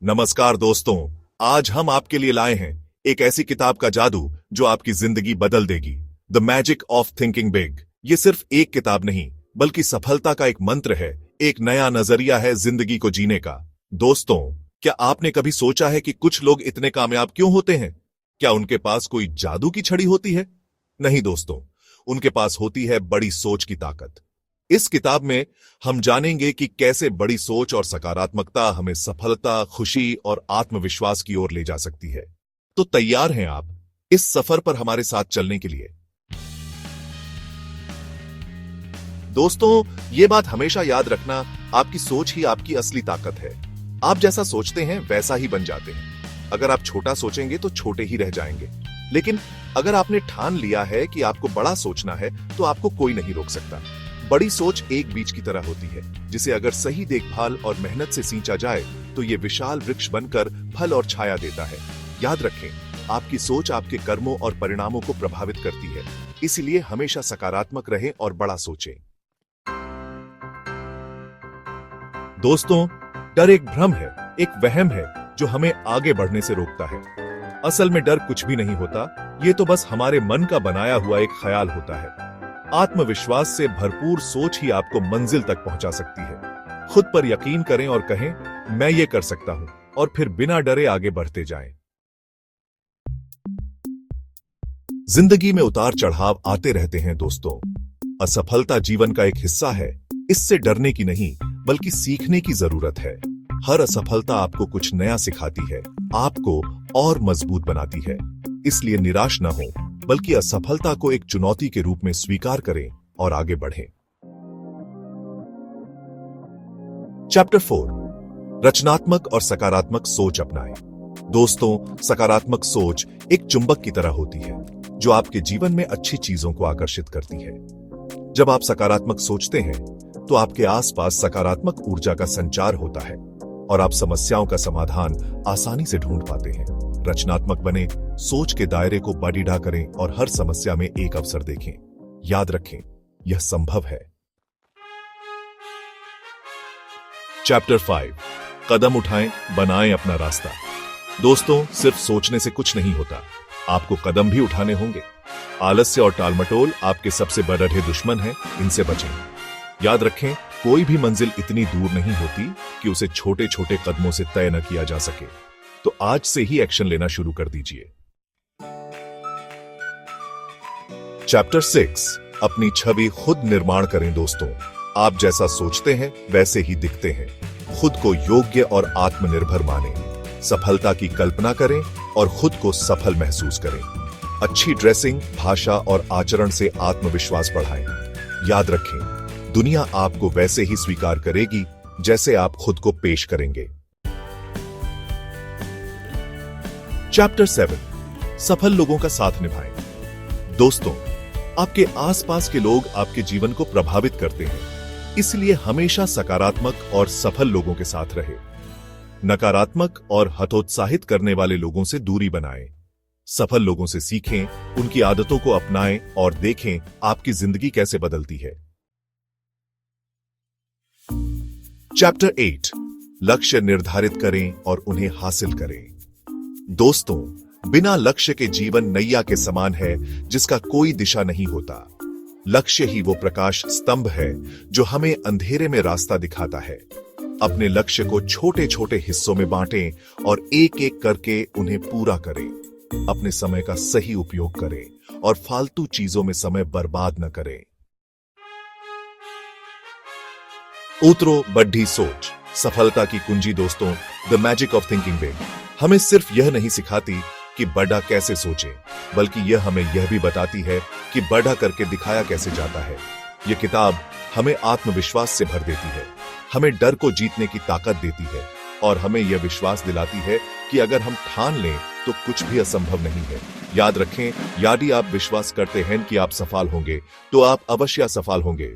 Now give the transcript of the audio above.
नमस्कार दोस्तों, आज हम आपके लिए लाए हैं एक ऐसी किताब का जादू जो आपकी जिंदगी बदल देगी। The magic of thinking big. ये सिर्फ एक किताब नहीं बल्कि सफलता का एक मंत्र है, एक नया नजरिया है जिंदगी को जीने का। दोस्तों, क्या आपने कभी सोचा है कि कुछ लोग इतने कामयाब क्यों होते हैं? क्या उनके पास कोई जादू की छड़ी होती है? नहीं दोस्तों, उनके पास होती है बड़ी सोच की ताकत। इस किताब में हम जानेंगे कि कैसे बड़ी सोच और सकारात्मकता हमें सफलता, खुशी और आत्मविश्वास की ओर ले जा सकती है। तो तैयार हैं आप इस सफर पर हमारे साथ चलने के लिए? दोस्तों, यह बात हमेशा याद रखना, आपकी सोच ही आपकी असली ताकत है। आप जैसा सोचते हैं वैसा ही बन जाते हैं। अगर आप छोटा सोचेंगे तो छोटे ही रह जाएंगे, लेकिन अगर आपने ठान लिया है कि आपको बड़ा सोचना है तो आपको कोई नहीं रोक सकता। बड़ी सोच एक बीज की तरह होती है, जिसे अगर सही देखभाल और मेहनत से सींचा जाए तो ये विशाल वृक्ष बनकर फल और छाया देता है। याद रखें, आपकी सोच आपके कर्मों और परिणामों को प्रभावित करती है, इसलिए हमेशा सकारात्मक रहें और बड़ा सोचें। दोस्तों, डर एक भ्रम है, एक वहम है जो हमें आगे बढ़ने से रोकता है। असल में डर कुछ भी नहीं होता, ये तो बस हमारे मन का बनाया हुआ एक ख्याल होता है। आत्मविश्वास से भरपूर सोच ही आपको मंजिल तक पहुंचा सकती है। खुद पर यकीन करें और कहें, मैं ये कर सकता हूं, और फिर बिना डरे आगे बढ़ते जाएं। जिंदगी में उतार चढ़ाव आते रहते हैं दोस्तों। असफलता जीवन का एक हिस्सा है, इससे डरने की नहीं बल्कि सीखने की जरूरत है। हर असफलता आपको कुछ नया सिखाती है, आपको और मजबूत बनाती है। इसलिए निराश न हो, बल्कि असफलता को एक चुनौती के रूप में स्वीकार करें और आगे बढ़ें। चैप्टर 4, रचनात्मक और सकारात्मक सोच अपनाएं। दोस्तों, सकारात्मक सोच एक चुंबक की तरह होती है जो आपके जीवन में अच्छी चीजों को आकर्षित करती है। जब आप सकारात्मक सोचते हैं तो आपके आसपास सकारात्मक ऊर्जा का संचार होता है और आप समस्याओं का समाधान आसानी से ढूंढ पाते हैं। रचनात्मक बने, सोच के दायरे को बढ़ा करें और हर समस्या में एक अवसर देखें। याद रखें, यह संभव है। चैप्टर 5, कदम उठाएं, बनाएं अपना रास्ता। दोस्तों, सिर्फ सोचने से कुछ नहीं होता, आपको कदम भी उठाने होंगे। आलस्य और टालमटोल आपके सबसे बड़े दुश्मन हैं, इनसे बचें। याद रखें, कोई भी मंजिल इतनी दूर नहीं होती कि उसे छोटे छोटे कदमों से तय न किया जा सके। तो आज से ही एक्शन लेना शुरू कर दीजिए। चैप्टर 6, अपनी छवि खुद निर्माण करें। दोस्तों, आप जैसा सोचते हैं वैसे ही दिखते हैं। खुद को योग्य और आत्मनिर्भर मानें। सफलता की कल्पना करें और खुद को सफल महसूस करें। अच्छी ड्रेसिंग, भाषा और आचरण से आत्मविश्वास बढ़ाएं। याद रखें, दुनिया आपको वैसे ही स्वीकार करेगी जैसे आप खुद को पेश करेंगे। चैप्टर 7, सफल लोगों का साथ निभाएं। दोस्तों, आपके आसपास के लोग आपके जीवन को प्रभावित करते हैं, इसलिए हमेशा सकारात्मक और सफल लोगों के साथ रहें। नकारात्मक और हतोत्साहित करने वाले लोगों से दूरी बनाएं। सफल लोगों से सीखें, उनकी आदतों को अपनाएं और देखें आपकी जिंदगी कैसे बदलती है। चैप्टर 8, लक्ष्य निर्धारित करें और उन्हें हासिल करें। दोस्तों, बिना लक्ष्य के जीवन नैया के समान है जिसका कोई दिशा नहीं होता। लक्ष्य ही वो प्रकाश स्तंभ है जो हमें अंधेरे में रास्ता दिखाता है। अपने लक्ष्य को छोटे छोटे हिस्सों में बांटें और एक एक करके उन्हें पूरा करें। अपने समय का सही उपयोग करें और फालतू चीजों में समय बर्बाद न करें। उतरो बढ़ी सोच, सफलता की कुंजी। दोस्तों, the magic of thinking big हमें सिर्फ यह नहीं सिखाती कि बड़ा कैसे सोचें, बल्कि यह हमें यह भी बताती है कि बड़ा करके दिखाया कैसे जाता है। यह किताब हमें आत्मविश्वास से भर देती है, हमें डर को जीतने की ताकत देती है और हमें यह विश्वास दिलाती है कि अगर हम ठान लें तो कुछ भी असंभव नहीं है। याद रखें, यदि आप विश्वास करते हैं कि आप सफल होंगे तो आप अवश्य सफल होंगे।